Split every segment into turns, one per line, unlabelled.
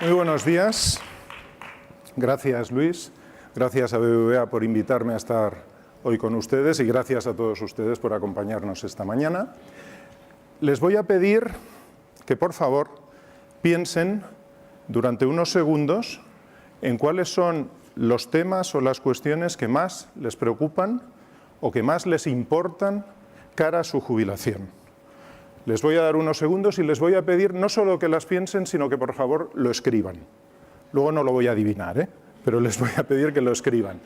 Muy buenos días. Gracias, Luis. Gracias a BBVA por invitarme a estar hoy con ustedes y gracias a todos ustedes por acompañarnos esta mañana. Les voy a pedir que, por favor, piensen durante unos segundos en cuáles son los temas o las cuestiones que más les preocupan o que más les importan cara a su jubilación. Les voy a dar unos segundos y les voy a pedir no solo que las piensen, sino que por favor lo escriban. Luego no lo voy a adivinar, pero les voy a pedir que lo escriban.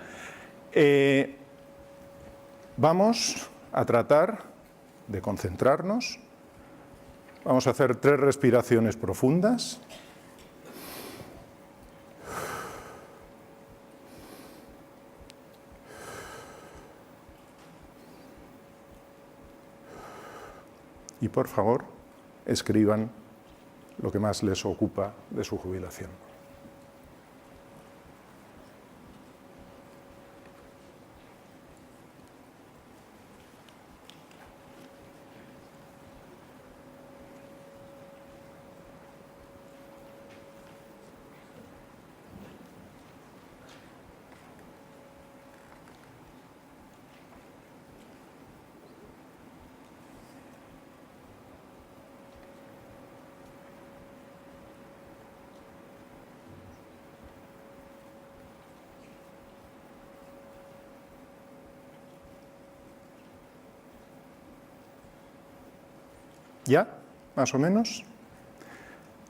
Vamos a tratar de concentrarnos. Vamos a hacer 3 respiraciones profundas. Y por favor, escriban lo que más les ocupa de su jubilación. ¿Ya? ¿Más o menos?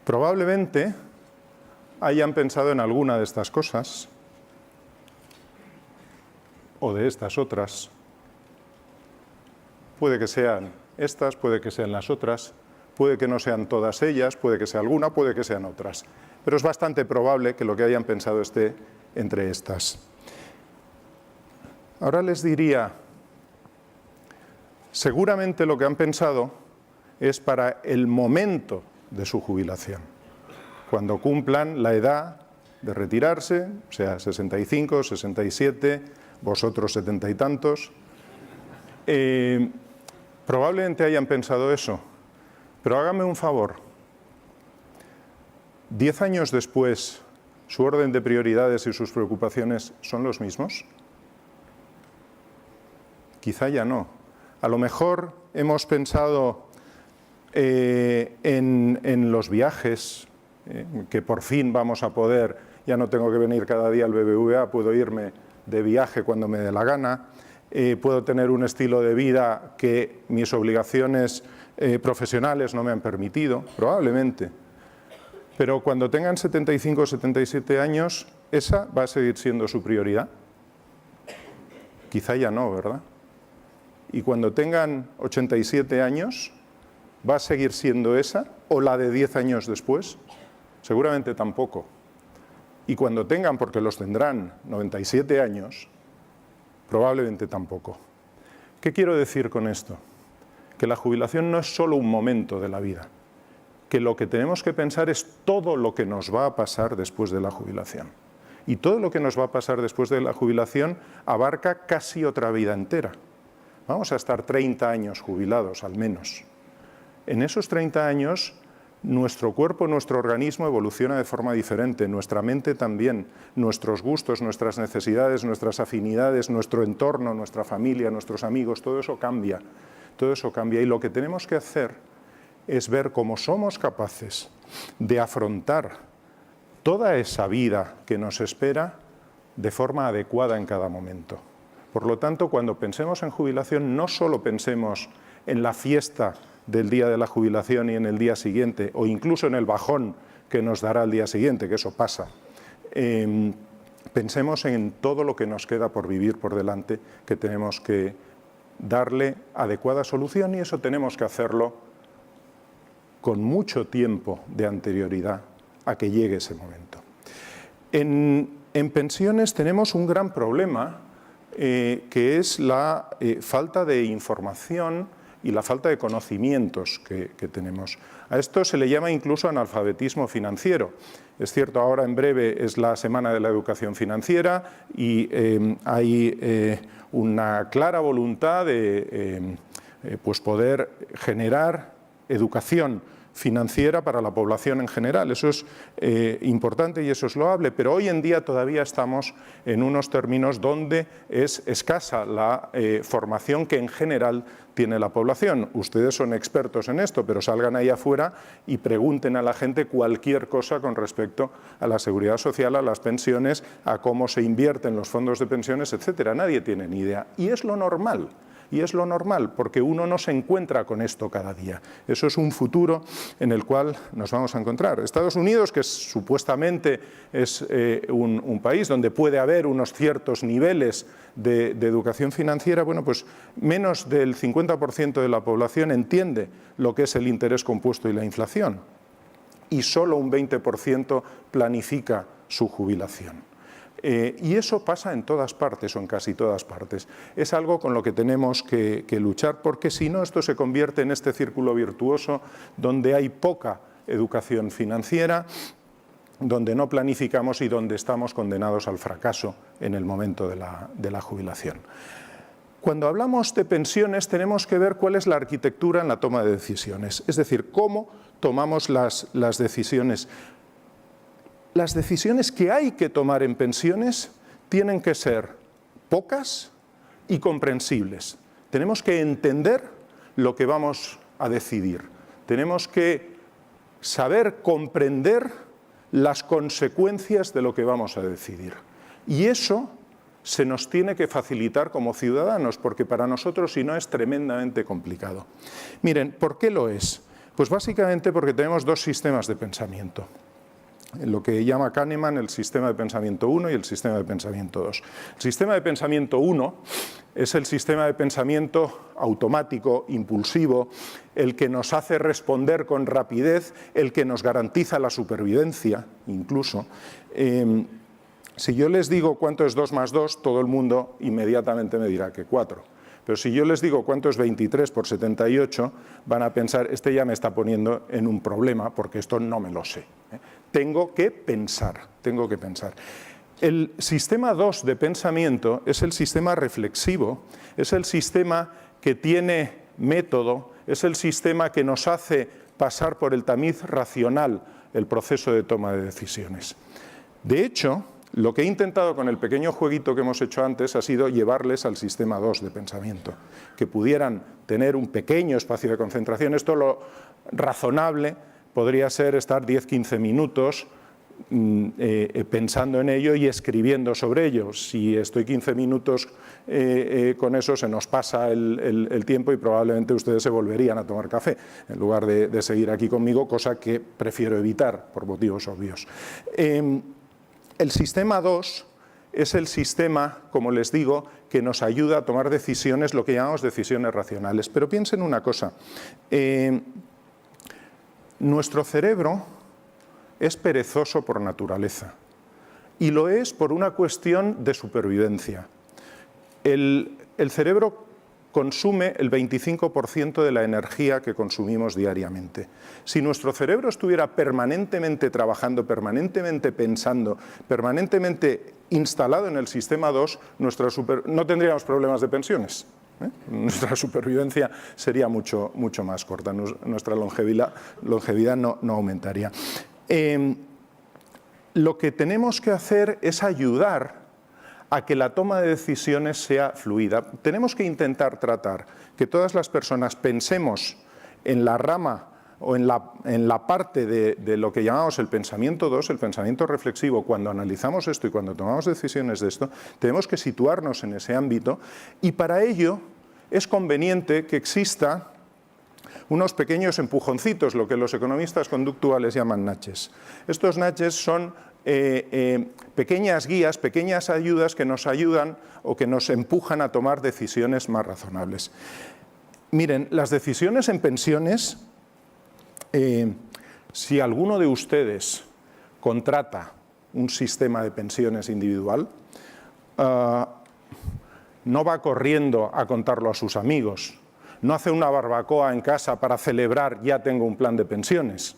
Probablemente hayan pensado en alguna de estas cosas o de estas otras. Puede que sean estas, puede que sean las otras, puede que no sean todas ellas, puede que sea alguna, puede que sean otras. Pero es bastante probable que lo que hayan pensado esté entre estas. Ahora les diría, seguramente lo que han pensado es para el momento de su jubilación, cuando cumplan la edad de retirarse, o sea, 65, 67, vosotros 70 y tantos. Probablemente hayan pensado eso, pero háganme un favor. 10 años después, ¿su orden de prioridades y sus preocupaciones son los mismos? Quizá ya no. A lo mejor hemos pensado en los viajes, que por fin vamos a poder, ya no tengo que venir cada día al BBVA, puedo irme de viaje cuando me dé la gana, puedo tener un estilo de vida que mis obligaciones profesionales no me han permitido, probablemente. Pero cuando tengan 75 o 77 años, ¿esa va a seguir siendo su prioridad? Quizá ya no, ¿verdad? Y cuando tengan 87 años, ¿va a seguir siendo esa o la de 10 años después? Seguramente tampoco. Y cuando tengan, porque los tendrán, 97 años, probablemente tampoco. ¿Qué quiero decir con esto? Que la jubilación no es solo un momento de la vida, que lo que tenemos que pensar es todo lo que nos va a pasar después de la jubilación. Y todo lo que nos va a pasar después de la jubilación abarca casi otra vida entera. Vamos a estar 30 años jubilados, al menos. En esos 30 años, nuestro cuerpo, nuestro organismo evoluciona de forma diferente, nuestra mente también, nuestros gustos, nuestras necesidades, nuestras afinidades, nuestro entorno, nuestra familia, nuestros amigos, todo eso cambia. Todo eso cambia y lo que tenemos que hacer es ver cómo somos capaces de afrontar toda esa vida que nos espera de forma adecuada en cada momento. Por lo tanto, cuando pensemos en jubilación, no solo pensemos en la fiesta del día de la jubilación y en el día siguiente, o incluso en el bajón que nos dará el día siguiente, que eso pasa. Pensemos en todo lo que nos queda por vivir por delante, que tenemos que darle adecuada solución y eso tenemos que hacerlo con mucho tiempo de anterioridad a que llegue ese momento. En pensiones tenemos un gran problema, que es la falta de información y la falta de conocimientos que tenemos. A esto se le llama incluso analfabetismo financiero. Es cierto, ahora en breve es la Semana de la Educación Financiera y hay una clara voluntad de pues poder generar educación financiera para la población en general. Eso es importante y eso es loable, pero hoy en día todavía estamos en unos términos donde es escasa la formación que en general tiene la población. Ustedes son expertos en esto, pero salgan ahí afuera y pregunten a la gente cualquier cosa con respecto a la seguridad social, a las pensiones, a cómo se invierten los fondos de pensiones, etcétera. Nadie tiene ni idea. Y es lo normal. Y es lo normal, porque uno no se encuentra con esto cada día. Eso es un futuro en el cual nos vamos a encontrar. Estados Unidos, que supuestamente es un país donde puede haber unos ciertos niveles de educación financiera, bueno, pues menos del 50% de la población entiende lo que es el interés compuesto y la inflación. Y solo un 20% planifica su jubilación. Y eso pasa en todas partes o en casi todas partes. Es algo con lo que tenemos que luchar, porque si no esto se convierte en este círculo virtuoso donde hay poca educación financiera, donde no planificamos y donde estamos condenados al fracaso en el momento de la jubilación. Cuando hablamos de pensiones tenemos que ver cuál es la arquitectura en la toma de decisiones, es decir, cómo tomamos las decisiones. Las decisiones que hay que tomar en pensiones tienen que ser pocas y comprensibles. Tenemos que entender lo que vamos a decidir. Tenemos que saber comprender las consecuencias de lo que vamos a decidir. Y eso se nos tiene que facilitar como ciudadanos, porque para nosotros si no es tremendamente complicado. Miren, ¿por qué lo es? Pues básicamente porque tenemos dos sistemas de pensamiento. Lo que llama Kahneman el sistema de pensamiento 1 y el sistema de pensamiento 2. El sistema de pensamiento 1 es el sistema de pensamiento automático, impulsivo, el que nos hace responder con rapidez, el que nos garantiza la supervivencia, incluso. Si yo les digo cuánto es 2 más 2, todo el mundo inmediatamente me dirá que 4. Pero si yo les digo cuánto es 23 por 78, van a pensar, este ya me está poniendo en un problema porque esto no me lo sé. Tengo que pensar. El sistema 2 de pensamiento es el sistema reflexivo, es el sistema que tiene método, es el sistema que nos hace pasar por el tamiz racional el proceso de toma de decisiones. De hecho, lo que he intentado con el pequeño jueguito que hemos hecho antes ha sido llevarles al sistema 2 de pensamiento, que pudieran tener un pequeño espacio de concentración. Esto lo razonable podría ser estar 10-15 minutos pensando en ello y escribiendo sobre ello. Si estoy 15 minutos con eso, se nos pasa el tiempo y probablemente ustedes se volverían a tomar café en lugar de seguir aquí conmigo, cosa que prefiero evitar por motivos obvios. El sistema 2 es el sistema, como les digo, que nos ayuda a tomar decisiones, lo que llamamos decisiones racionales. Pero piensen una cosa, nuestro cerebro es perezoso por naturaleza y lo es por una cuestión de supervivencia. El cerebro consume el 25% de la energía que consumimos diariamente. Si nuestro cerebro estuviera permanentemente trabajando, permanentemente pensando, permanentemente instalado en el sistema 2, no tendríamos problemas de pensiones. Nuestra supervivencia sería mucho más corta, nuestra longevidad no aumentaría. Lo que tenemos que hacer es ayudar a que la toma de decisiones sea fluida. Tenemos que intentar tratar que todas las personas pensemos en la rama o en la parte de lo que llamamos el pensamiento 2, el pensamiento reflexivo. Cuando analizamos esto y cuando tomamos decisiones de esto, tenemos que situarnos en ese ámbito y para ello es conveniente que exista unos pequeños empujoncitos, lo que los economistas conductuales llaman nudges. Estos nudges son pequeñas guías, pequeñas ayudas que nos ayudan o que nos empujan a tomar decisiones más razonables. Miren, las decisiones en pensiones, si alguno de ustedes contrata un sistema de pensiones individual, no va corriendo a contarlo a sus amigos, no hace una barbacoa en casa para celebrar ya tengo un plan de pensiones,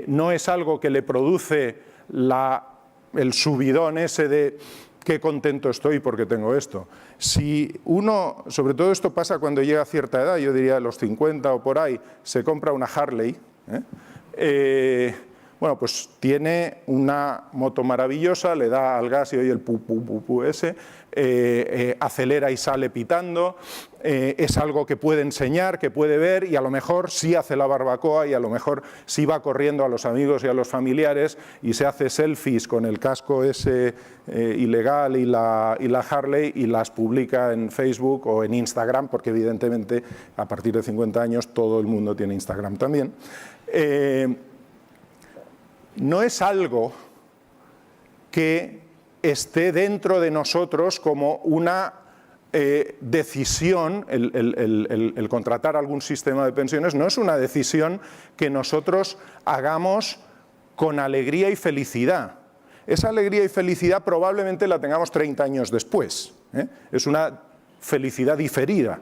no es algo que le produce el subidón ese de qué contento estoy porque tengo esto. Si uno, sobre todo esto pasa cuando llega a cierta edad, yo diría a los 50 o por ahí, se compra una Harley, Bueno, pues tiene una moto maravillosa, le da al gas y oye el pu, pu, pu, pu ese, acelera y sale pitando, es algo que puede enseñar, que puede ver y a lo mejor sí hace la barbacoa y a lo mejor sí va corriendo a los amigos y a los familiares y se hace selfies con el casco ese ilegal y la Harley y las publica en Facebook o en Instagram, porque evidentemente a partir de 50 años todo el mundo tiene Instagram también. No es algo que esté dentro de nosotros como una decisión, el contratar algún sistema de pensiones, no es una decisión que nosotros hagamos con alegría y felicidad. Esa alegría y felicidad probablemente la tengamos 30 años después, ¿eh? Es una felicidad diferida,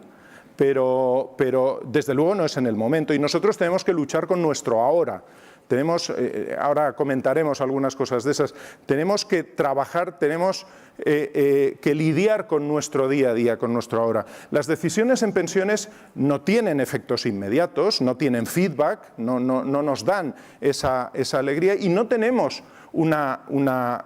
pero desde luego no es en el momento y nosotros tenemos que luchar con nuestro ahora. Ahora comentaremos algunas cosas de esas, tenemos que trabajar, tenemos que lidiar con nuestro día a día, con nuestro ahora. Las decisiones en pensiones no tienen efectos inmediatos, no tienen feedback, no nos dan esa alegría y no tenemos una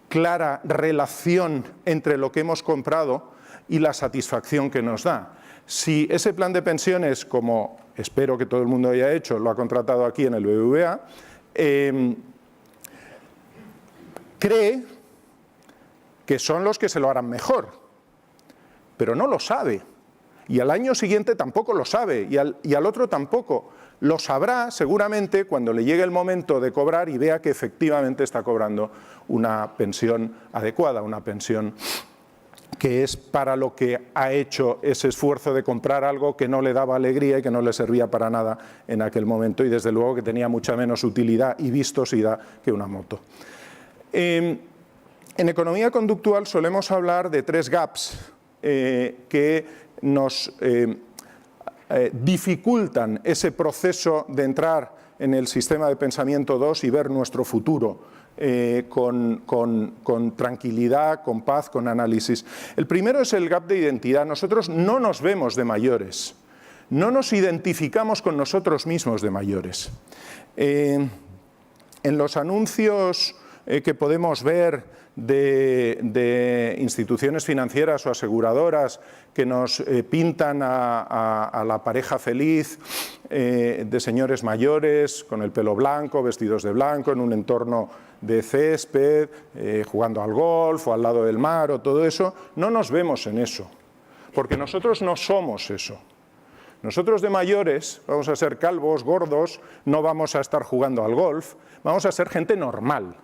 clara relación entre lo que hemos comprado y la satisfacción que nos da. Si ese plan de pensiones, como espero que todo el mundo haya hecho, lo ha contratado aquí en el BBVA, cree que son los que se lo harán mejor, pero no lo sabe. Y al año siguiente tampoco lo sabe, y al otro tampoco. Lo sabrá seguramente cuando le llegue el momento de cobrar y vea que efectivamente está cobrando una pensión adecuada, una pensión que es para lo que ha hecho ese esfuerzo de comprar algo que no le daba alegría y que no le servía para nada en aquel momento y desde luego que tenía mucha menos utilidad y vistosidad que una moto. En economía conductual solemos hablar de 3 gaps que nos dificultan ese proceso de entrar en el sistema de pensamiento 2 y ver nuestro futuro con tranquilidad, con paz, con análisis. El primero es el gap de identidad. Nosotros no nos vemos de mayores, no nos identificamos con nosotros mismos de mayores. En los anuncios que podemos ver de instituciones financieras o aseguradoras que nos pintan a la pareja feliz de señores mayores con el pelo blanco, vestidos de blanco, en un entorno de césped, jugando al golf o al lado del mar o todo eso, no nos vemos en eso, porque nosotros no somos eso. Nosotros de mayores vamos a ser calvos, gordos, no vamos a estar jugando al golf, vamos a ser gente normal.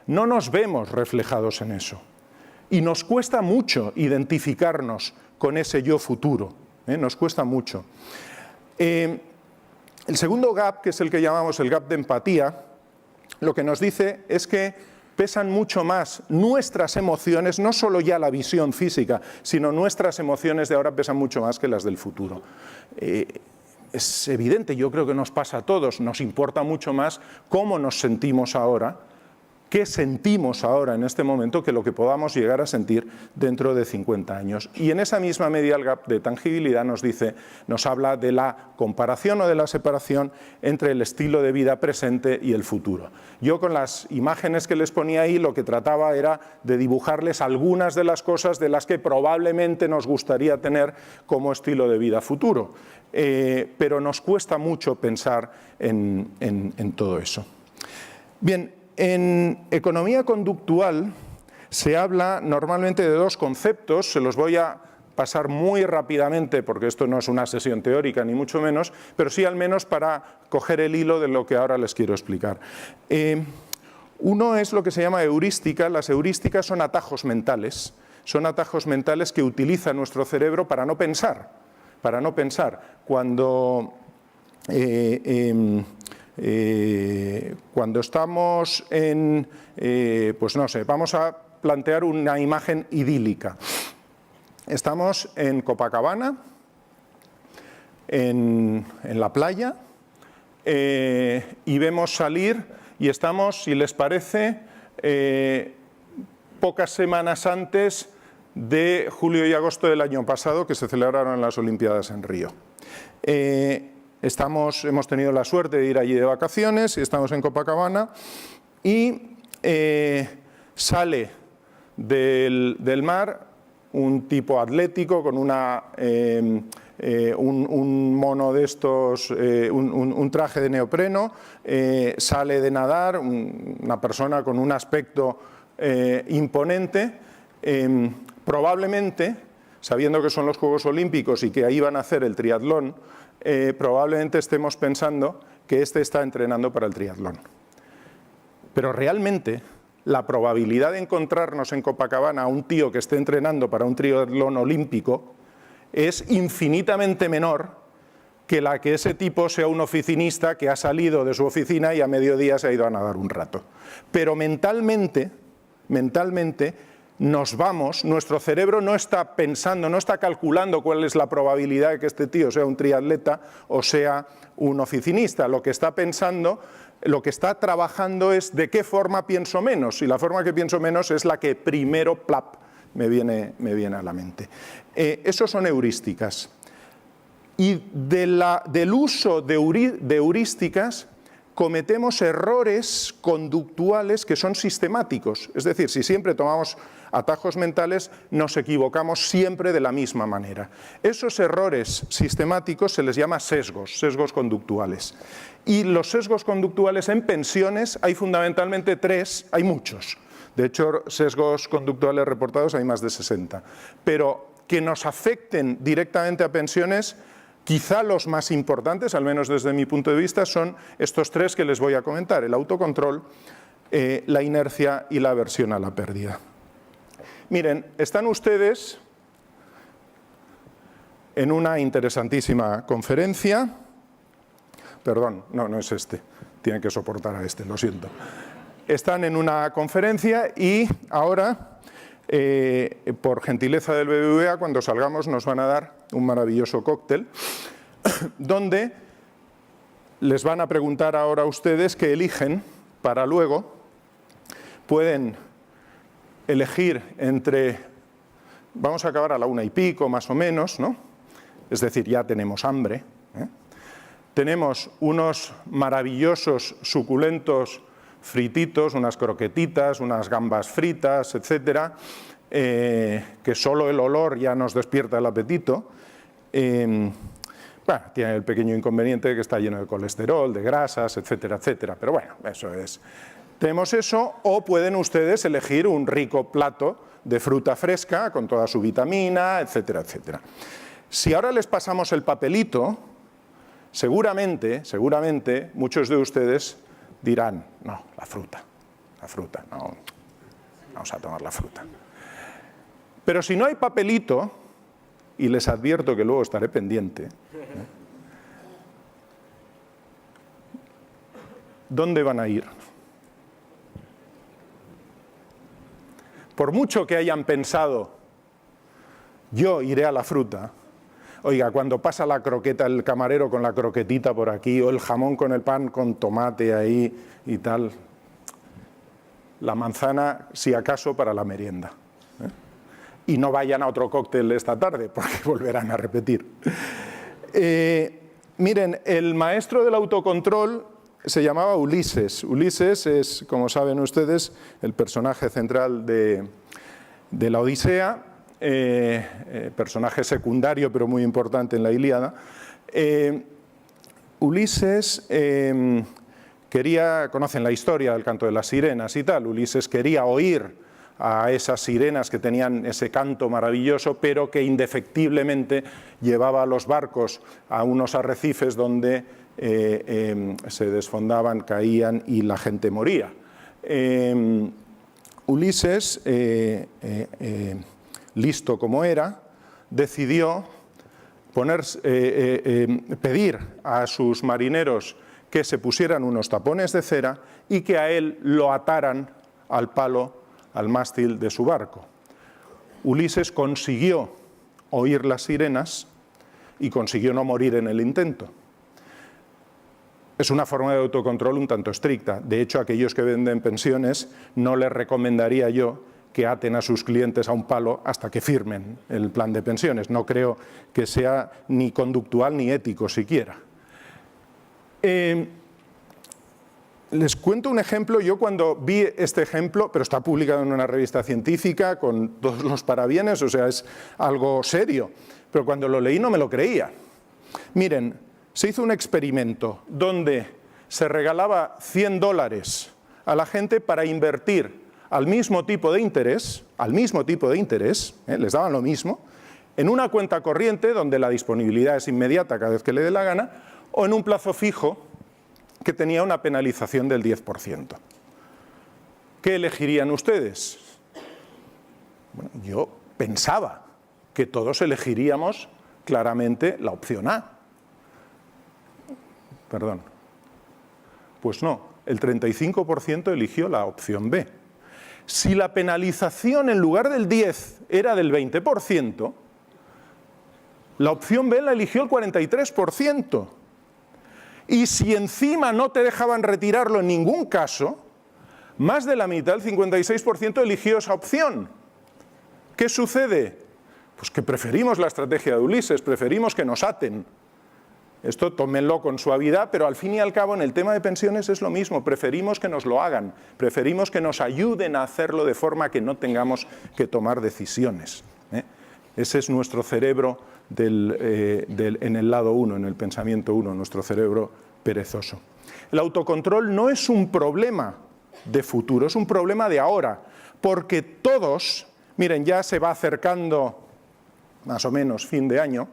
No nos vemos reflejados en eso. Y nos cuesta mucho identificarnos con ese yo futuro, nos cuesta mucho. El segundo gap, que es el que llamamos el gap de empatía, lo que nos dice es que pesan mucho más nuestras emociones, no solo ya la visión física, sino nuestras emociones de ahora pesan mucho más que las del futuro. Es evidente, yo creo que nos pasa a todos, nos importa mucho más cómo nos sentimos ahora, qué sentimos ahora en este momento que lo que podamos llegar a sentir dentro de 50 años. Y en esa misma medida el gap de tangibilidad nos habla de la comparación o de la separación entre el estilo de vida presente y el futuro. Yo con las imágenes que les ponía ahí lo que trataba era de dibujarles algunas de las cosas de las que probablemente nos gustaría tener como estilo de vida futuro, pero nos cuesta mucho pensar en todo eso. Bien, en economía conductual se habla normalmente de 2 conceptos, se los voy a pasar muy rápidamente porque esto no es una sesión teórica ni mucho menos, pero sí al menos para coger el hilo de lo que ahora les quiero explicar. Uno es lo que se llama heurística. Las heurísticas son atajos mentales que utiliza nuestro cerebro para no pensar, Cuando estamos pues no sé, vamos a plantear una imagen idílica. Estamos en Copacabana, en la playa, y vemos salir, y estamos, si les parece, pocas semanas antes de julio y agosto del año pasado, que se celebraron las Olimpiadas en Río. hemos tenido la suerte de ir allí de vacaciones y estamos en Copacabana y sale del mar un tipo atlético con un mono de estos, un traje de neopreno, sale de nadar, una persona con un aspecto imponente, probablemente, sabiendo que son los Juegos Olímpicos y que ahí van a hacer el triatlón, probablemente estemos pensando que este está entrenando para el triatlón. Pero realmente la probabilidad de encontrarnos en Copacabana a un tío que esté entrenando para un triatlón olímpico es infinitamente menor que la que ese tipo sea un oficinista que ha salido de su oficina y a mediodía se ha ido a nadar un rato. Pero mentalmente nos vamos, nuestro cerebro no está pensando, no está calculando cuál es la probabilidad de que este tío sea un triatleta o sea un oficinista. Lo que está pensando, lo que está trabajando es de qué forma pienso menos, y la forma que pienso menos es la que primero, plap, me viene a la mente. Eso son heurísticas. Y del uso de heurísticas cometemos errores conductuales que son sistemáticos. Es decir, si siempre tomamos atajos mentales, nos equivocamos siempre de la misma manera. Esos errores sistemáticos se les llama sesgos conductuales. Y los sesgos conductuales en pensiones hay fundamentalmente tres, hay muchos. De hecho, sesgos conductuales reportados hay más de 60. Pero que nos afecten directamente a pensiones, quizá los más importantes, al menos desde mi punto de vista, son estos tres que les voy a comentar: el autocontrol, la inercia y la aversión a la pérdida. Miren, están ustedes en una interesantísima conferencia. Perdón, no es este, tienen que soportar a este, lo siento. Están en una conferencia y ahora, por gentileza del BBVA, cuando salgamos nos van a dar un maravilloso cóctel donde les van a preguntar ahora a ustedes qué eligen para luego. Pueden elegir entre, vamos a acabar a la 1:15 más o menos, ¿no? Es decir, ya tenemos hambre, ¿eh? Tenemos unos maravillosos, suculentos frititos, unas croquetitas, unas gambas fritas, etcétera, que solo el olor ya nos despierta el apetito. Bueno, tiene el pequeño inconveniente que está lleno de colesterol, de grasas, etcétera, etcétera, pero bueno, eso es. Tenemos eso, o pueden ustedes elegir un rico plato de fruta fresca con toda su vitamina, etcétera, etcétera. Si ahora les pasamos el papelito, seguramente muchos de ustedes dirán, no, la fruta, no, vamos a tomar la fruta. Pero si no hay papelito, y les advierto que luego estaré pendiente, ¿dónde van a ir? Por mucho que hayan pensado, yo iré a la fruta, oiga, cuando pasa la croqueta, el camarero con la croquetita por aquí, o el jamón con el pan con tomate ahí y tal, la manzana, si acaso, para la merienda. Y no vayan a otro cóctel esta tarde, porque volverán a repetir. Miren, el maestro del autocontrol se llamaba Ulises. Ulises es, como saben ustedes, el personaje central de la Odisea, personaje secundario pero muy importante en la Ilíada. Ulises conocen la historia del canto de las sirenas y tal, Ulises quería oír a esas sirenas que tenían ese canto maravilloso, pero que indefectiblemente llevaba a los barcos a unos arrecifes donde se desfondaban, caían y la gente moría. Ulises, listo como era, decidió pedir a sus marineros que se pusieran unos tapones de cera y que a él lo ataran al palo, al mástil de su barco. Ulises consiguió oír las sirenas y consiguió no morir en el intento. Es una forma de autocontrol un tanto estricta. De hecho, a aquellos que venden pensiones no les recomendaría yo que aten a sus clientes a un palo hasta que firmen el plan de pensiones. No creo que sea ni conductual ni ético siquiera. Les cuento un ejemplo. Yo cuando vi este ejemplo, pero está publicado en una revista científica con todos los parabienes, o sea, es algo serio, pero cuando lo leí no me lo creía. Miren, se hizo un experimento donde se regalaba $100 a la gente para invertir al mismo tipo de interés, les daban lo mismo, en una cuenta corriente donde la disponibilidad es inmediata cada vez que le dé la gana, o en un plazo fijo que tenía una penalización del 10%. ¿Qué elegirían ustedes? Bueno, yo pensaba que todos elegiríamos claramente la opción A. Perdón. Pues no, el 35% eligió la opción B. Si la penalización en lugar del 10 era del 20%, la opción B la eligió el 43%. Y si encima no te dejaban retirarlo en ningún caso, más de la mitad, el 56%, eligió esa opción. ¿Qué sucede? Pues que preferimos la estrategia de Ulises, preferimos que nos aten. Esto tómenlo con suavidad, pero al fin y al cabo en el tema de pensiones es lo mismo, preferimos que nos lo hagan, preferimos que nos ayuden a hacerlo de forma que no tengamos que tomar decisiones. Ese es nuestro cerebro en el lado 1, en el pensamiento 1, nuestro cerebro perezoso. El autocontrol no es un problema de futuro, es un problema de ahora, porque todos, miren, ya se va acercando más o menos fin de año,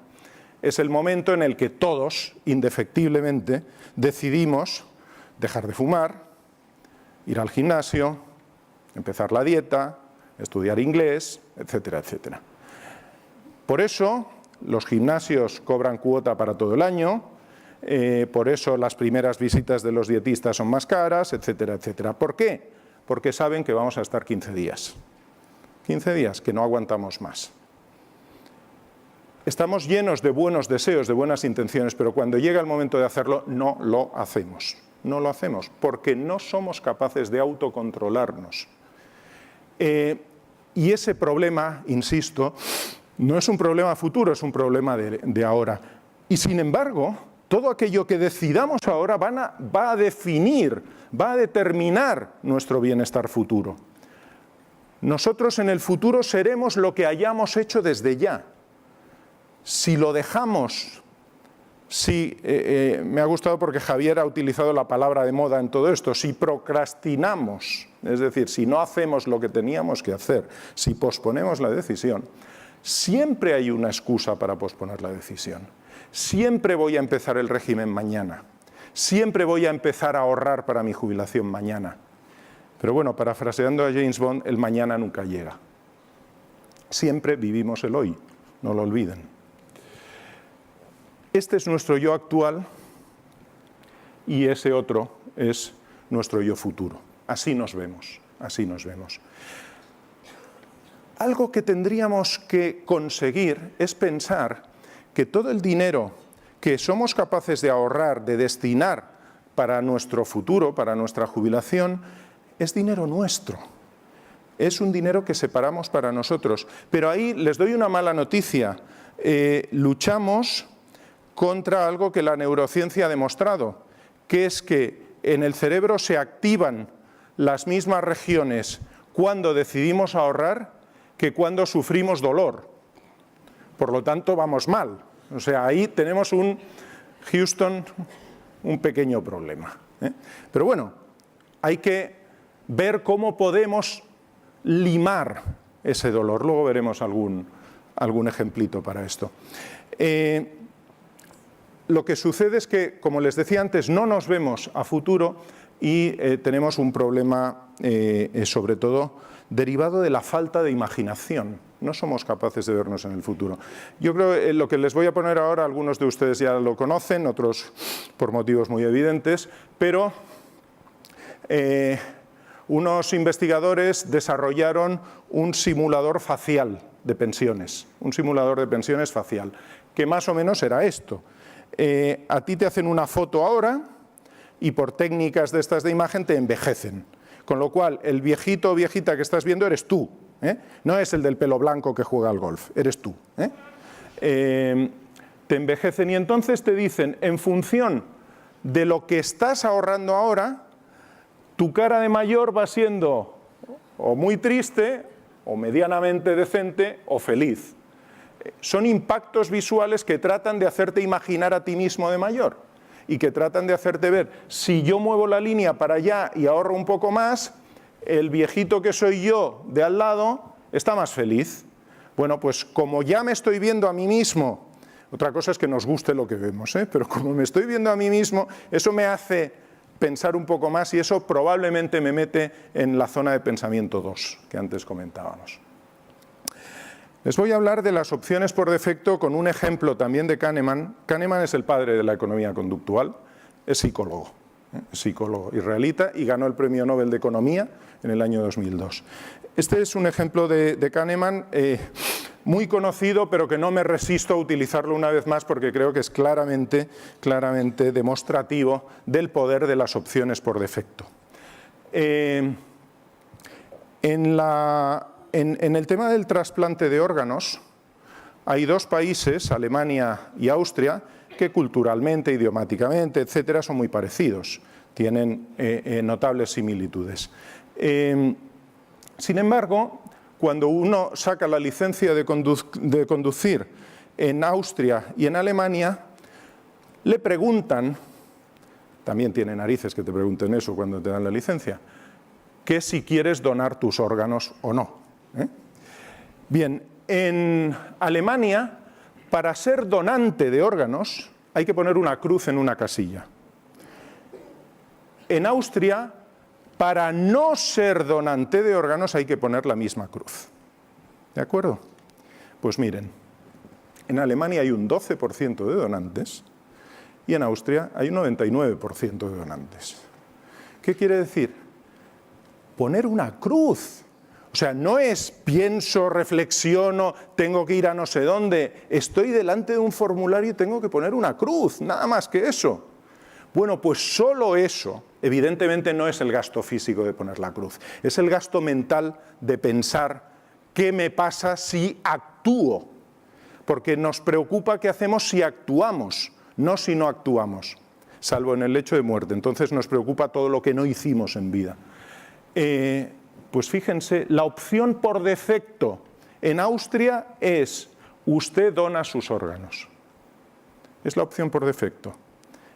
es el momento en el que todos, indefectiblemente, decidimos dejar de fumar, ir al gimnasio, empezar la dieta, estudiar inglés, etcétera, etcétera. Por eso los gimnasios cobran cuota para todo el año, por eso las primeras visitas de los dietistas son más caras, etcétera, etcétera. ¿Por qué? Porque saben que vamos a estar 15 días. 15 días, que no aguantamos más. Estamos llenos de buenos deseos, de buenas intenciones, pero cuando llega el momento de hacerlo, no lo hacemos. No lo hacemos, porque no somos capaces de autocontrolarnos. Y ese problema, insisto, no es un problema futuro, es un problema de ahora. Y sin embargo, todo aquello que decidamos ahora va a definir, va a determinar nuestro bienestar futuro. Nosotros en el futuro seremos lo que hayamos hecho desde ya. Si lo dejamos, me ha gustado porque Javier ha utilizado la palabra de moda en todo esto, si procrastinamos, es decir, si no hacemos lo que teníamos que hacer, si posponemos la decisión, siempre hay una excusa para posponer la decisión. Siempre voy a empezar el régimen mañana, siempre voy a empezar a ahorrar para mi jubilación mañana. Pero bueno, parafraseando a James Bond, el mañana nunca llega. Siempre vivimos el hoy, no lo olviden. Este es nuestro yo actual y ese otro es nuestro yo futuro. Así nos vemos, así nos vemos. Algo que tendríamos que conseguir es pensar que todo el dinero que somos capaces de ahorrar, de destinar para nuestro futuro, para nuestra jubilación, es dinero nuestro. Es un dinero que separamos para nosotros. Pero ahí les doy una mala noticia. Luchamos contra algo que la neurociencia ha demostrado, que es que en el cerebro se activan las mismas regiones cuando decidimos ahorrar que cuando sufrimos dolor. Por lo tanto, vamos mal. O sea, ahí tenemos un pequeño problema. Pero bueno, hay que ver cómo podemos limar ese dolor. Luego veremos algún ejemplito para esto. Lo que sucede es que, como les decía antes, no nos vemos a futuro y tenemos un problema, sobre todo, derivado de la falta de imaginación. No somos capaces de vernos en el futuro. Yo creo que lo que les voy a poner ahora, algunos de ustedes ya lo conocen, otros por motivos muy evidentes, pero unos investigadores desarrollaron un simulador facial de pensiones, un simulador de pensiones facial, que más o menos era esto. A ti te hacen una foto ahora y por técnicas de estas de imagen te envejecen. Con lo cual, el viejito o viejita que estás viendo eres tú. No es el del pelo blanco que juega al golf, eres tú. Te envejecen y entonces te dicen, en función de lo que estás ahorrando ahora, tu cara de mayor va siendo o muy triste, o medianamente decente, o feliz. Son impactos visuales que tratan de hacerte imaginar a ti mismo de mayor y que tratan de hacerte ver, si yo muevo la línea para allá y ahorro un poco más, el viejito que soy yo de al lado está más feliz. Bueno, pues como ya me estoy viendo a mí mismo, otra cosa es que nos guste lo que vemos, pero como me estoy viendo a mí mismo, eso me hace pensar un poco más y eso probablemente me mete en la zona de pensamiento 2, que antes comentábamos. Les voy a hablar de las opciones por defecto con un ejemplo también de Kahneman. Kahneman es el padre de la economía conductual, es psicólogo israelita y ganó el Premio Nobel de Economía en el año 2002. Este es un ejemplo de Kahneman muy conocido, pero que no me resisto a utilizarlo una vez más porque creo que es claramente demostrativo del poder de las opciones por defecto. En el tema del trasplante de órganos, hay dos países, Alemania y Austria, que culturalmente, idiomáticamente, etcétera, son muy parecidos, tienen notables similitudes. Sin embargo, cuando uno saca la licencia de conducir en Austria y en Alemania, le preguntan, también tiene narices que te pregunten eso cuando te dan la licencia, que si quieres donar tus órganos o no. Bien, en Alemania, para ser donante de órganos, hay que poner una cruz en una casilla. En Austria, para no ser donante de órganos hay que poner la misma cruz. ¿De acuerdo? Pues miren, en Alemania hay un 12% de donantes y en Austria hay un 99% de donantes. ¿Qué quiere decir? Poner una cruz. O sea, no es pienso, reflexiono, tengo que ir a no sé dónde. Estoy delante de un formulario y tengo que poner una cruz, nada más que eso. Bueno, pues solo eso, evidentemente no es el gasto físico de poner la cruz, es el gasto mental de pensar qué me pasa si actúo, porque nos preocupa qué hacemos si actuamos, no si no actuamos, salvo en el lecho de muerte, entonces nos preocupa todo lo que no hicimos en vida. Pues fíjense, la opción por defecto en Austria es usted dona sus órganos, es la opción por defecto.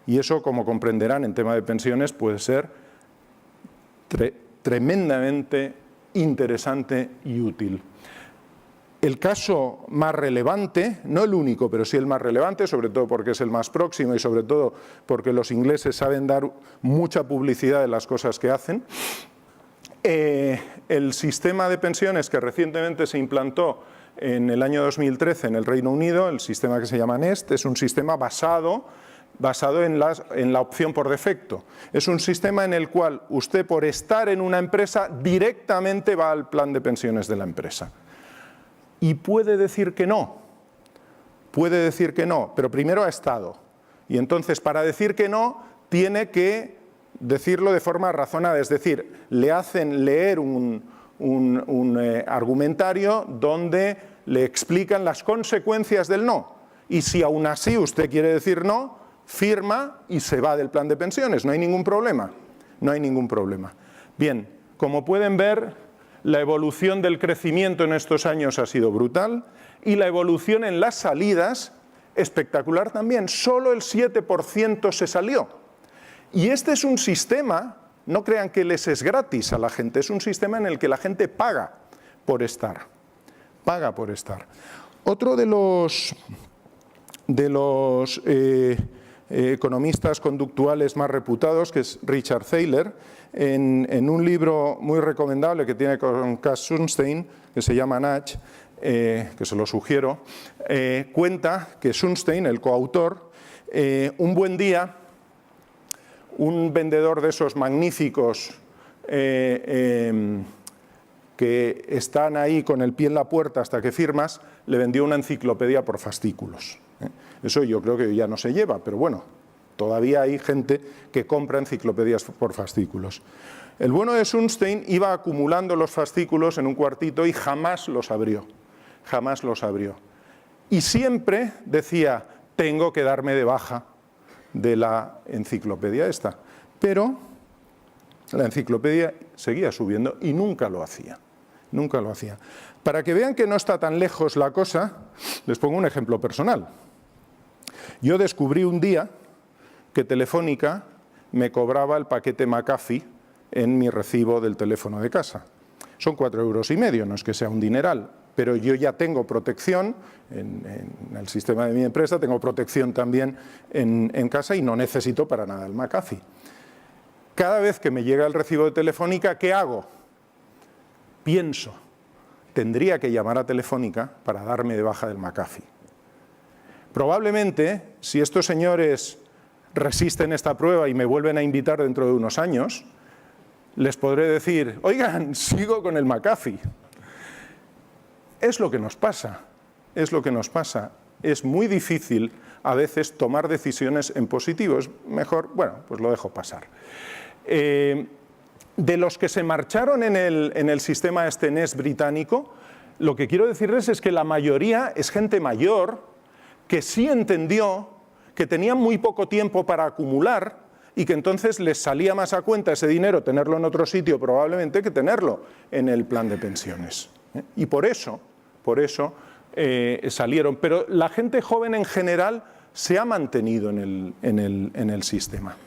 Y eso, como comprenderán, en tema de pensiones puede ser tremendamente interesante y útil. El caso más relevante, no el único, pero sí el más relevante, sobre todo porque es el más próximo y sobre todo porque los ingleses saben dar mucha publicidad de las cosas que hacen, el sistema de pensiones que recientemente se implantó en el año 2013 en el Reino Unido, el sistema que se llama Nest, es un sistema basado en la opción por defecto. Es un sistema en el cual usted, por estar en una empresa, directamente va al plan de pensiones de la empresa. Y puede decir que no, pero primero ha estado. Y entonces, para decir que no, tiene que decirlo de forma razonada, es decir, le hacen leer un argumentario donde le explican las consecuencias del no. Y si aún así usted quiere decir no, firma y se va del plan de pensiones, no hay ningún problema, no hay ningún problema. Bien, como pueden ver, la evolución del crecimiento en estos años ha sido brutal y la evolución en las salidas espectacular también, solo el 7% se salió. Y este es un sistema, no crean que les es gratis a la gente, es un sistema en el que la gente paga por estar, Otro de los economistas conductuales más reputados, que es Richard Thaler, en un libro muy recomendable que tiene con Cass Sunstein, que se llama Nudge, que se lo sugiero, cuenta que Sunstein, el coautor, un buen día, un vendedor de esos magníficos que están ahí con el pie en la puerta hasta que firmas, le vendió una enciclopedia por fascículos. Eso yo creo que ya no se lleva, pero bueno, todavía hay gente que compra enciclopedias por fascículos. El bueno de Sunstein iba acumulando los fascículos en un cuartito y jamás los abrió, Y siempre decía, tengo que darme de baja, de la enciclopedia esta. Pero la enciclopedia seguía subiendo y nunca lo hacía. Nunca lo hacía. Para que vean que no está tan lejos la cosa, les pongo un ejemplo personal. Yo descubrí un día que Telefónica me cobraba el paquete McAfee en mi recibo del teléfono de casa. Son 4,5 €, no es que sea un dineral, pero yo ya tengo protección en el sistema de mi empresa, tengo protección también en casa y no necesito para nada el McAfee. Cada vez que me llega el recibo de Telefónica, ¿qué hago? Pienso, tendría que llamar a Telefónica para darme de baja del McAfee. Probablemente, si estos señores resisten esta prueba y me vuelven a invitar dentro de unos años, les podré decir, oigan, sigo con el McAfee. Es lo que nos pasa, es lo que nos pasa. Es muy difícil a veces tomar decisiones en positivo. Es mejor, bueno, pues lo dejo pasar. De los que se marcharon en el sistema NES británico, lo que quiero decirles es que la mayoría es gente mayor que sí entendió que tenían muy poco tiempo para acumular y que entonces les salía más a cuenta ese dinero tenerlo en otro sitio probablemente que tenerlo en el plan de pensiones. Y por eso salieron. Pero la gente joven en general se ha mantenido en el sistema.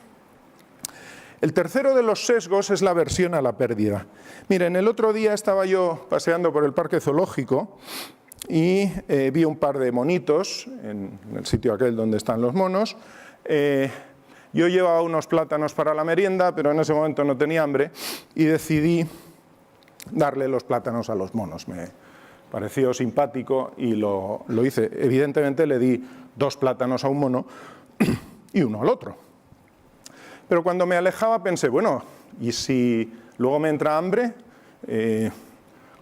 El tercero de los sesgos es la aversión a la pérdida. Miren, el otro día estaba yo paseando por el parque zoológico y vi un par de monitos en el sitio aquel donde están los monos. Yo llevaba unos plátanos para la merienda, pero en ese momento no tenía hambre y decidí darle los plátanos a los monos. Me pareció simpático y lo hice. Evidentemente le di 2 plátanos a un mono y 1 al otro. Pero cuando me alejaba pensé, bueno, ¿y si luego me entra hambre?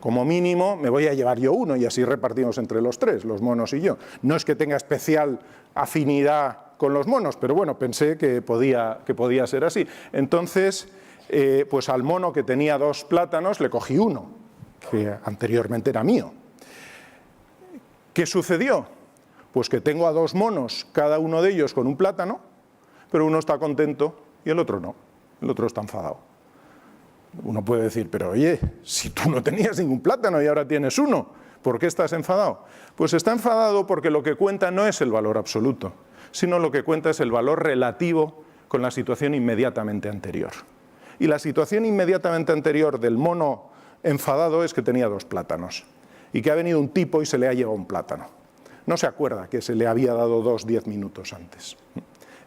Como mínimo me voy a llevar yo 1 y así repartimos entre los 3, los monos y yo. No es que tenga especial afinidad con los monos, pero bueno, pensé que podía ser así. Entonces, pues al mono que tenía 2 plátanos le cogí 1, que anteriormente era mío. ¿Qué sucedió? Pues que tengo a 2 monos, cada uno de ellos con un plátano, pero uno está contento y el otro no, el otro está enfadado. Uno puede decir, pero oye, si tú no tenías ningún plátano y ahora tienes 1, ¿por qué estás enfadado? Pues está enfadado porque lo que cuenta no es el valor absoluto, sino lo que cuenta es el valor relativo con la situación inmediatamente anterior. Y la situación inmediatamente anterior del mono enfadado es que tenía 2 plátanos y que ha venido un tipo y se le ha llevado un plátano. No se acuerda que se le había dado 2 10 minutos antes.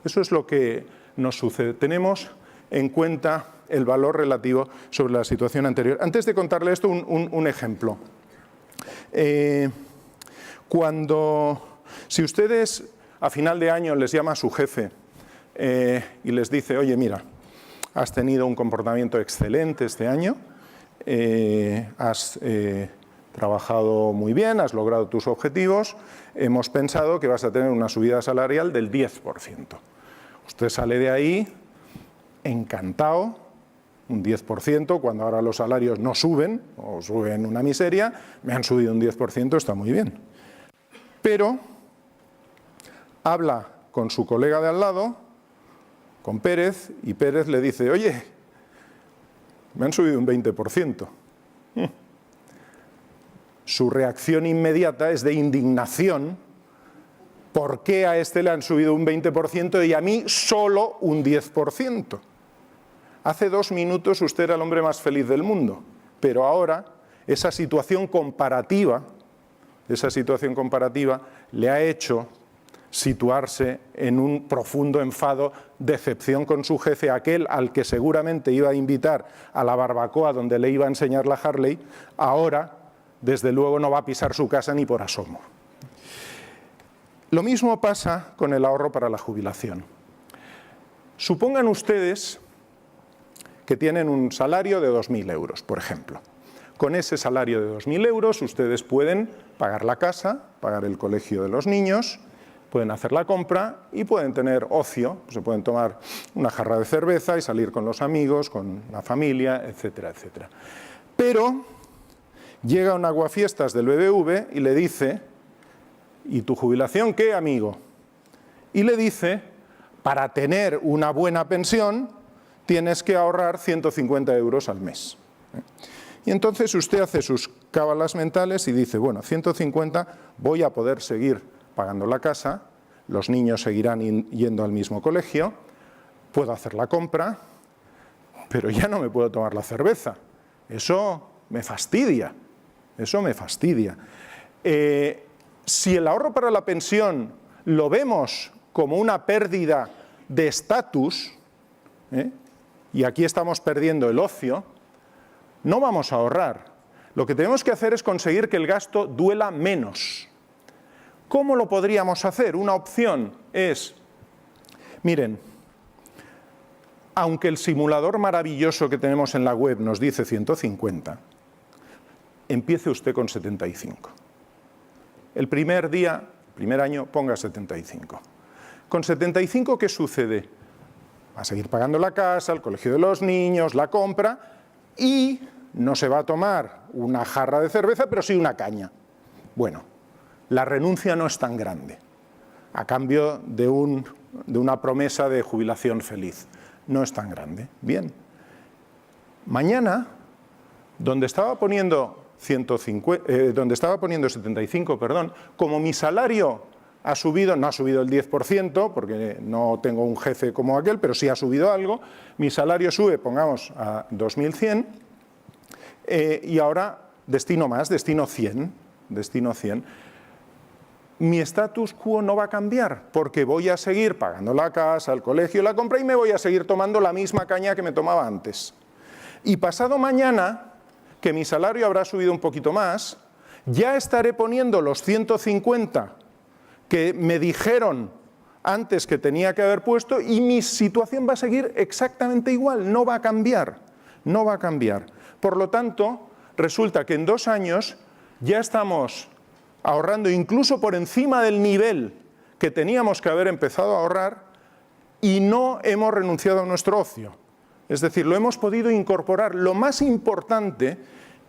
Eso es lo que nos sucede. Tenemos en cuenta el valor relativo sobre la situación anterior. Antes de contarle esto, un ejemplo. Si ustedes a final de año les llama a su jefe y les dice, oye, mira, has tenido un comportamiento excelente este año, has trabajado muy bien, has logrado tus objetivos, hemos pensado que vas a tener una subida salarial del 10%. Usted sale de ahí encantado, un 10%, cuando ahora los salarios no suben, o suben una miseria, me han subido un 10%, está muy bien. Pero habla con su colega de al lado, con Pérez, y Pérez le dice, oye, me han subido un 20%. Su reacción inmediata es de indignación. ¿Por qué a este le han subido un 20% y a mí solo un 10%? Hace 2 minutos usted era el hombre más feliz del mundo, pero ahora esa situación comparativa le ha hecho situarse en un profundo enfado, decepción con su jefe, aquel al que seguramente iba a invitar a la barbacoa donde le iba a enseñar la Harley, ahora desde luego no va a pisar su casa ni por asomo. Lo mismo pasa con el ahorro para la jubilación. Supongan ustedes que tienen un salario de 2.000 euros, por ejemplo. Con ese salario de 2.000 euros ustedes pueden pagar la casa, pagar el colegio de los niños, pueden hacer la compra y pueden tener ocio, se pueden tomar una jarra de cerveza y salir con los amigos, con la familia, etcétera, etcétera. Pero llega un aguafiestas del BBV y le dice, ¿y tu jubilación qué, amigo? Y le dice, para tener una buena pensión tienes que ahorrar 150 euros al mes. Y entonces usted hace sus cábalas mentales y dice, bueno, 150 voy a poder seguir pagando la casa, los niños seguirán yendo al mismo colegio, puedo hacer la compra, pero ya no me puedo tomar la cerveza. Eso me fastidia, eso me fastidia. Si el ahorro para la pensión lo vemos como una pérdida de estatus, y aquí estamos perdiendo el ocio, no vamos a ahorrar. Lo que tenemos que hacer es conseguir que el gasto duela menos. ¿Cómo lo podríamos hacer? Una opción es, miren, aunque el simulador maravilloso que tenemos en la web nos dice 150, empiece usted con 75. El primer día, primer año, ponga 75. Con 75, ¿qué sucede? Va a seguir pagando la casa, el colegio de los niños, la compra, y no se va a tomar una jarra de cerveza, pero sí una caña. Bueno, la renuncia no es tan grande, a cambio de una promesa de jubilación feliz. No es tan grande. Bien. Mañana, donde estaba poniendo 75, como mi salario ha subido, no ha subido el 10%, porque no tengo un jefe como aquel, pero sí ha subido algo, mi salario sube, pongamos, a 2.100, y ahora destino más, destino 100. Mi status quo no va a cambiar, porque voy a seguir pagando la casa, el colegio, la compra, y me voy a seguir tomando la misma caña que me tomaba antes. Y pasado mañana, que mi salario habrá subido un poquito más, ya estaré poniendo los 150 que me dijeron antes que tenía que haber puesto, y mi situación va a seguir exactamente igual, no va a cambiar, no va a cambiar. Por lo tanto, resulta que en 2 años ya estamos ahorrando incluso por encima del nivel que teníamos que haber empezado a ahorrar, y no hemos renunciado a nuestro ocio. Es decir, lo hemos podido incorporar. Lo más importante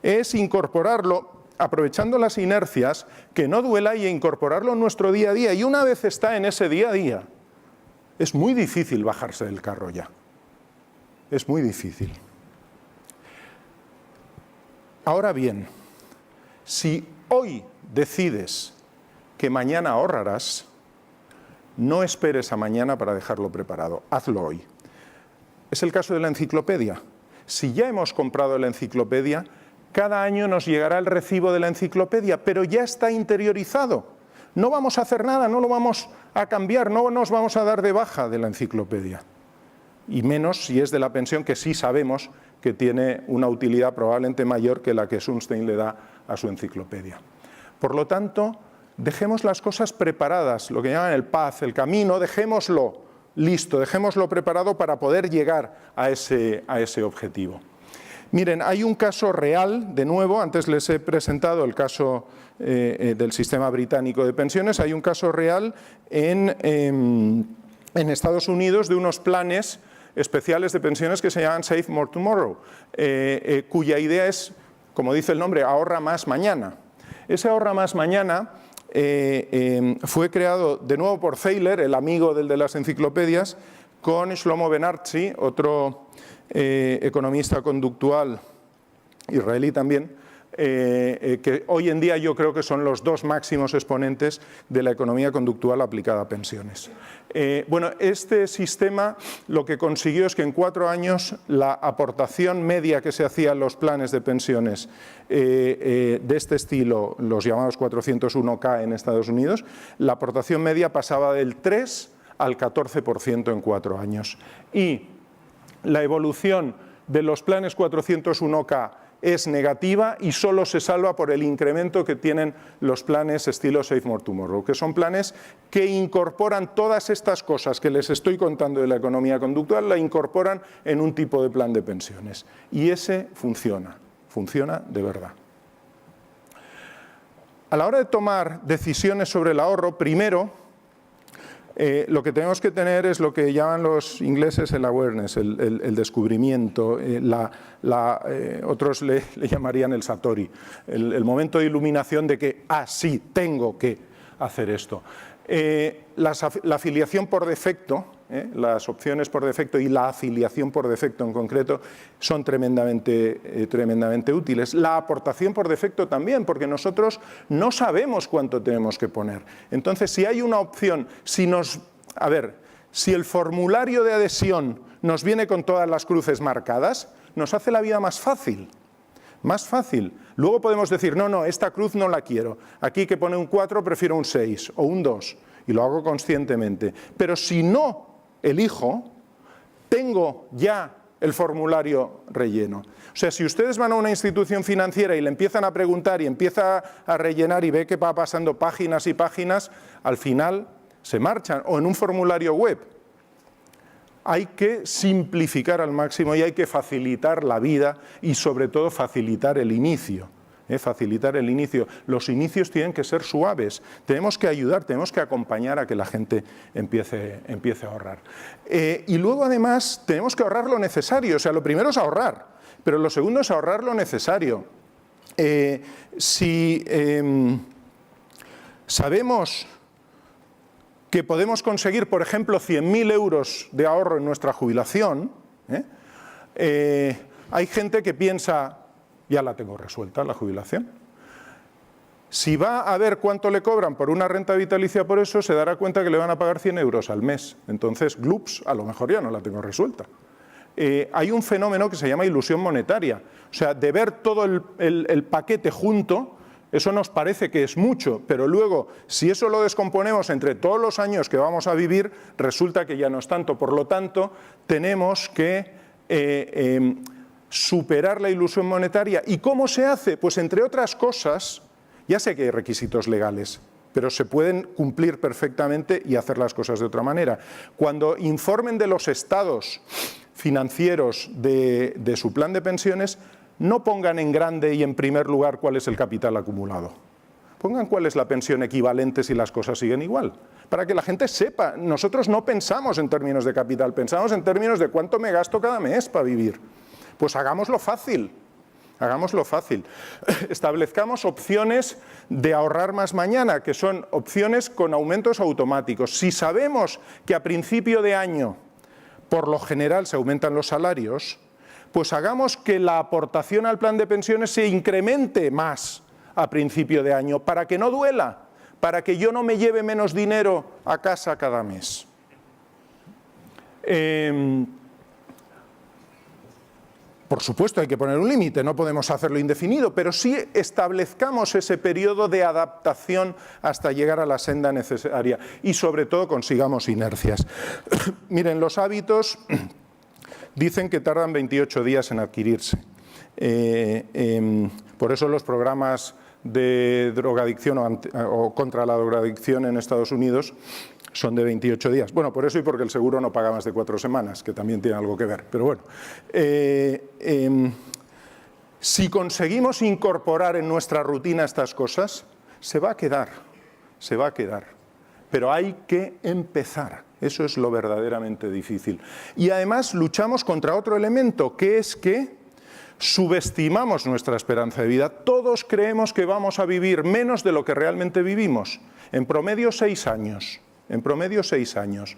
es incorporarlo, aprovechando las inercias, que no duela, y incorporarlo en nuestro día a día. Y una vez está en ese día a día, es muy difícil bajarse del carro ya. Es muy difícil. Ahora bien, si hoy decides que mañana ahorrarás, no esperes a mañana para dejarlo preparado, hazlo hoy. Es el caso de la enciclopedia. Si ya hemos comprado la enciclopedia, cada año nos llegará el recibo de la enciclopedia, pero ya está interiorizado. No vamos a hacer nada, no lo vamos a cambiar, no nos vamos a dar de baja de la enciclopedia. Y menos si es de la pensión, que sí sabemos que tiene una utilidad probablemente mayor que la que Sunstein le da a su enciclopedia. Por lo tanto, dejemos las cosas preparadas, lo que llaman el path, el camino, dejémoslo listo, dejémoslo preparado para poder llegar a ese objetivo. Miren, hay un caso real, de nuevo, antes les he presentado el caso del sistema británico de pensiones, hay un caso real en Estados Unidos de unos planes especiales de pensiones que se llaman Save More Tomorrow, cuya idea es, como dice el nombre, ahorra más mañana. Ese ahorra más mañana fue creado de nuevo por Thaler, el amigo del de las enciclopedias, con Shlomo Ben-Artzi, otro economista conductual israelí también, que hoy en día yo creo que son los 2 máximos exponentes de la economía conductual aplicada a pensiones. Bueno, este sistema lo que consiguió es que en 4 años la aportación media que se hacía en los planes de pensiones de este estilo, los llamados 401K en Estados Unidos, la aportación media pasaba del 3 al 14% en 4 años. Y la evolución de los planes 401K es negativa y solo se salva por el incremento que tienen los planes estilo Save More Tomorrow, que son planes que incorporan todas estas cosas que les estoy contando de la economía conductual, la incorporan en un tipo de plan de pensiones. Y ese funciona de verdad. A la hora de tomar decisiones sobre el ahorro, primero, lo que tenemos que tener es lo que llaman los ingleses el awareness, el descubrimiento, otros le llamarían el satori, el momento de iluminación de que, sí, tengo que hacer esto. La afiliación por defecto Las opciones por defecto y la afiliación por defecto en concreto son tremendamente útiles. La aportación por defecto también, porque nosotros no sabemos cuánto tenemos que poner. Entonces, si hay una opción, si el formulario de adhesión nos viene con todas las cruces marcadas, nos hace la vida más fácil. Más fácil. Luego podemos decir, no, esta cruz no la quiero. Aquí que pone un 4 prefiero un 6 o un 2 y lo hago conscientemente. Pero si no elijo, tengo ya el formulario relleno. O sea, si ustedes van a una institución financiera y le empiezan a preguntar y empieza a rellenar y ve que va pasando páginas y páginas, al final se marchan. O en un formulario web. Hay que simplificar al máximo y hay que facilitar la vida y sobre todo facilitar el inicio. Facilitar el inicio. Los inicios tienen que ser suaves. Tenemos que ayudar, tenemos que acompañar a que la gente empiece a ahorrar. Y luego además tenemos que ahorrar lo necesario. O sea, lo primero es ahorrar, pero lo segundo es ahorrar lo necesario. Si sabemos que podemos conseguir, por ejemplo, 100.000 euros de ahorro en nuestra jubilación, hay gente que piensa, ya la tengo resuelta la jubilación. Si va a ver cuánto le cobran por una renta vitalicia por eso, se dará cuenta que le van a pagar 100 euros al mes. Entonces, glups, a lo mejor ya no la tengo resuelta. Hay un fenómeno que se llama ilusión monetaria. O sea, de ver todo el paquete junto, eso nos parece que es mucho, pero luego, si eso lo descomponemos entre todos los años que vamos a vivir, resulta que ya no es tanto. Por lo tanto, tenemos que superar la ilusión monetaria. ¿Y cómo se hace? Pues entre otras cosas, ya sé que hay requisitos legales, pero se pueden cumplir perfectamente y hacer las cosas de otra manera. Cuando informen de los estados financieros de su plan de pensiones, no pongan en grande y en primer lugar cuál es el capital acumulado. Pongan cuál es la pensión equivalente si las cosas siguen igual, para que la gente sepa. Nosotros no pensamos en términos de capital, pensamos en términos de cuánto me gasto cada mes para vivir. Pues hagámoslo fácil. Hagámoslo fácil. Establezcamos opciones de ahorrar más mañana, que son opciones con aumentos automáticos. Si sabemos que a principio de año, por lo general, se aumentan los salarios, pues hagamos que la aportación al plan de pensiones se incremente más a principio de año, para que no duela, para que yo no me lleve menos dinero a casa cada mes. Por supuesto, hay que poner un límite, no podemos hacerlo indefinido, pero sí establezcamos ese periodo de adaptación hasta llegar a la senda necesaria y sobre todo consigamos inercias. Miren, los hábitos dicen que tardan 28 días en adquirirse. Por eso los programas de drogadicción o contra la drogadicción en Estados Unidos son de 28 días. Bueno, por eso y porque el seguro no paga más de 4 semanas, que también tiene algo que ver. Pero bueno, si conseguimos incorporar en nuestra rutina estas cosas, se va a quedar. Pero hay que empezar. Eso es lo verdaderamente difícil. Y además luchamos contra otro elemento, que es que subestimamos nuestra esperanza de vida. Todos creemos que vamos a vivir menos de lo que realmente vivimos. En promedio 6 años. En promedio 6 años.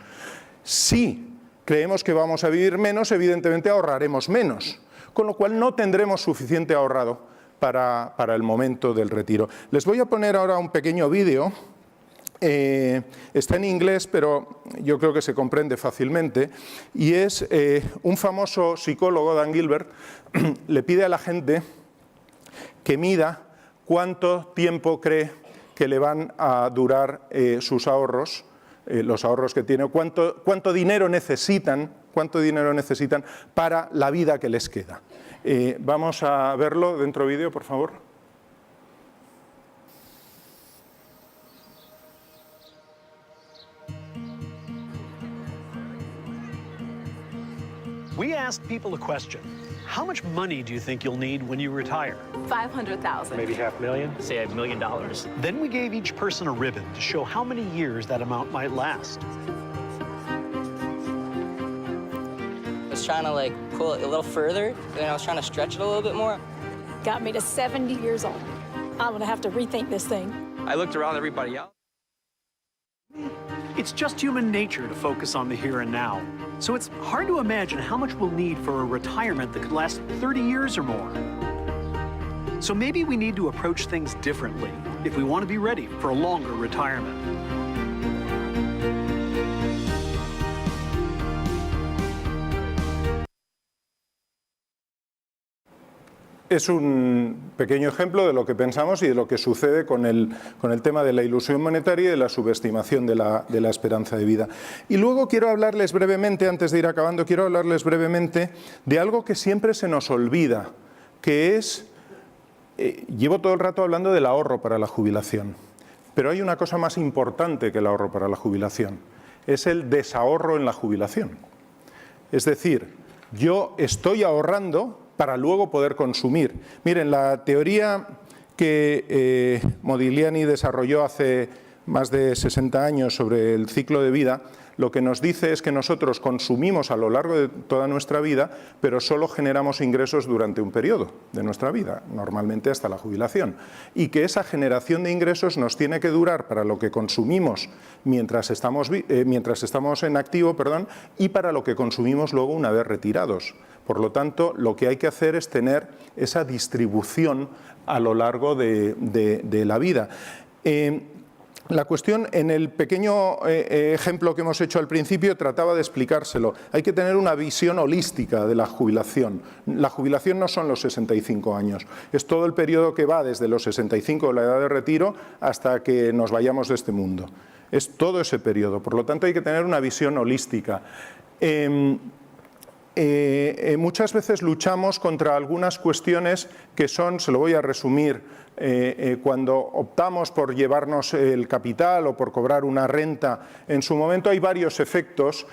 Si creemos que vamos a vivir menos, evidentemente ahorraremos menos, con lo cual no tendremos suficiente ahorrado para el momento del retiro. Les voy a poner ahora un pequeño vídeo. Está en inglés, pero yo creo que se comprende fácilmente, y es un famoso psicólogo, Dan Gilbert, le pide a la gente que mida cuánto tiempo cree que le van a durar sus ahorros, los ahorros que tiene, cuánto dinero necesitan para la vida que les queda. Vamos a verlo dentro vídeo, por favor.
We asked people a question. How much money do you think you'll need when you retire?
$500,000.
Maybe $500,000?
Say $1 million.
Then we gave each person a ribbon to show how many years that amount might last.
I was trying to pull it a little further, and I was trying to stretch it a little bit more.
Got me to 70 years old. I'm gonna have to rethink this thing.
I looked around everybody else.
It's just human nature to focus on the here and now. So it's hard to imagine how much we'll need for a retirement that could last 30 years or more. So maybe we need to approach things differently if we want to be ready for a longer retirement.
Es un pequeño ejemplo de lo que pensamos y de lo que sucede con el tema de la ilusión monetaria y de la subestimación de la esperanza de vida. Y luego quiero hablarles brevemente, antes de ir acabando, quiero hablarles brevemente de algo que siempre se nos olvida, que es, llevo todo el rato hablando del ahorro para la jubilación, pero hay una cosa más importante que el ahorro para la jubilación, es el desahorro en la jubilación. Es decir, yo estoy ahorrando para luego poder consumir. Miren, la teoría que Modigliani desarrolló hace más de 60 años sobre el ciclo de vida, lo que nos dice es que nosotros consumimos a lo largo de toda nuestra vida, pero solo generamos ingresos durante un periodo de nuestra vida, normalmente hasta la jubilación, y que esa generación de ingresos nos tiene que durar para lo que consumimos mientras estamos en activo, y para lo que consumimos luego una vez retirados. Por lo tanto, lo que hay que hacer es tener esa distribución a lo largo de la vida. La cuestión, en el pequeño ejemplo que hemos hecho al principio, trataba de explicárselo. Hay que tener una visión holística de la jubilación. La jubilación no son los 65 años, es todo el periodo que va desde los 65, la edad de retiro, hasta que nos vayamos de este mundo. Es todo ese periodo, por lo tanto hay que tener una visión holística. Muchas veces luchamos contra algunas cuestiones que son, se lo voy a resumir, cuando optamos por llevarnos el capital o por cobrar una renta, en su momento hay varios efectos,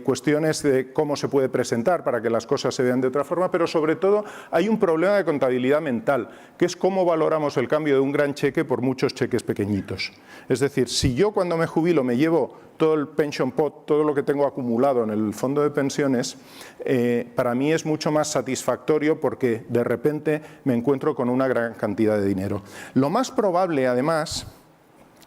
cuestiones de cómo se puede presentar para que las cosas se vean de otra forma, pero sobre todo hay un problema de contabilidad mental, que es cómo valoramos el cambio de un gran cheque por muchos cheques pequeñitos. Es decir, si yo cuando me jubilo me llevo todo el pension pot, todo lo que tengo acumulado en el fondo de pensiones, para mí es mucho más satisfactorio porque de repente me encuentro con una gran cantidad de dinero. Lo más probable, además,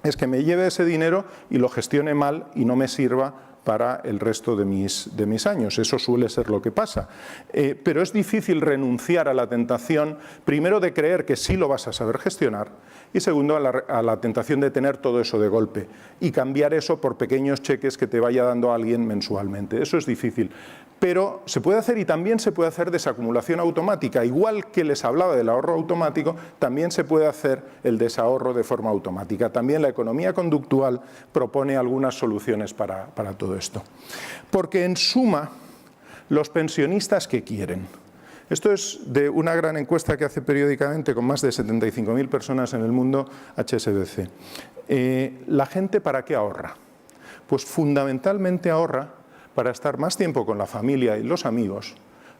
es que me lleve ese dinero y lo gestione mal y no me sirva para el resto de mis años. Eso suele ser lo que pasa. Pero es difícil renunciar a la tentación, primero de creer que sí lo vas a saber gestionar y segundo a la tentación de tener todo eso de golpe y cambiar eso por pequeños cheques que te vaya dando alguien mensualmente. Eso es difícil. Pero se puede hacer y también se puede hacer desacumulación automática. Igual que les hablaba del ahorro automático, también se puede hacer el desahorro de forma automática. También la economía conductual propone algunas soluciones para todo esto. Porque en suma, los pensionistas, ¿qué quieren? Esto es de una gran encuesta que hace periódicamente con más de 75.000 personas en el mundo HSBC. ¿La gente para qué ahorra? Pues fundamentalmente ahorra para estar más tiempo con la familia y los amigos,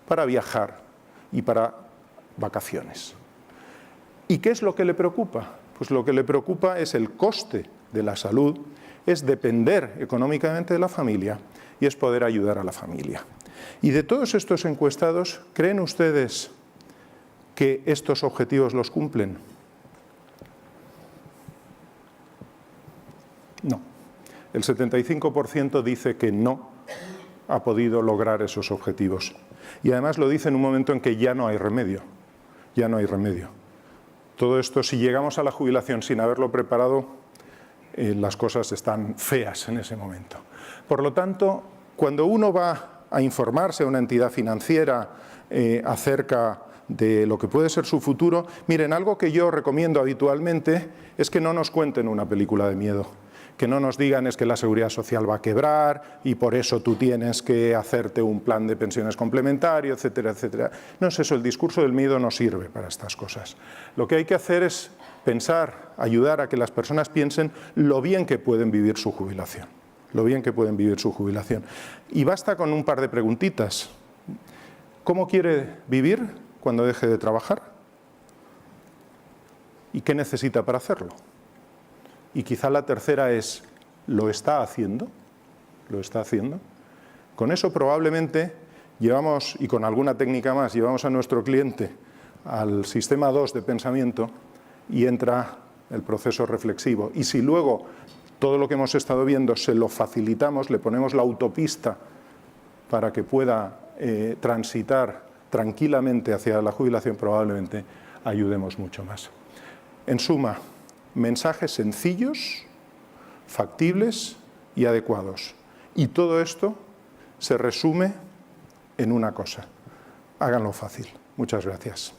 para viajar y para vacaciones. ¿Y qué es lo que le preocupa? Pues lo que le preocupa es el coste de la salud, es depender económicamente de la familia y es poder ayudar a la familia. Y de todos estos encuestados, ¿creen ustedes que estos objetivos los cumplen? No. El 75% dice que no ha podido lograr esos objetivos. Y además lo dice en un momento en que ya no hay remedio. Ya no hay remedio. Todo esto, si llegamos a la jubilación sin haberlo preparado, las cosas están feas en ese momento. Por lo tanto, cuando uno va a informarse a una entidad financiera acerca de lo que puede ser su futuro, miren, algo que yo recomiendo habitualmente es que no nos cuenten una película de miedo. Que no nos digan es que la seguridad social va a quebrar y por eso tú tienes que hacerte un plan de pensiones complementario, etcétera, etcétera. No es eso, el discurso del miedo no sirve para estas cosas. Lo que hay que hacer es pensar, ayudar a que las personas piensen lo bien que pueden vivir su jubilación. Lo bien que pueden vivir su jubilación. Y basta con un par de preguntitas. ¿Cómo quiere vivir cuando deje de trabajar? ¿Y qué necesita para hacerlo? Y quizá la tercera es, ¿lo está haciendo? ¿Lo está haciendo? Con eso probablemente llevamos, y con alguna técnica más, llevamos a nuestro cliente al sistema 2 de pensamiento y entra el proceso reflexivo. Y si luego todo lo que hemos estado viendo se lo facilitamos, le ponemos la autopista para que pueda transitar tranquilamente hacia la jubilación, probablemente ayudemos mucho más. En suma, mensajes sencillos, factibles y adecuados. Y todo esto se resume en una cosa: háganlo fácil. Muchas gracias.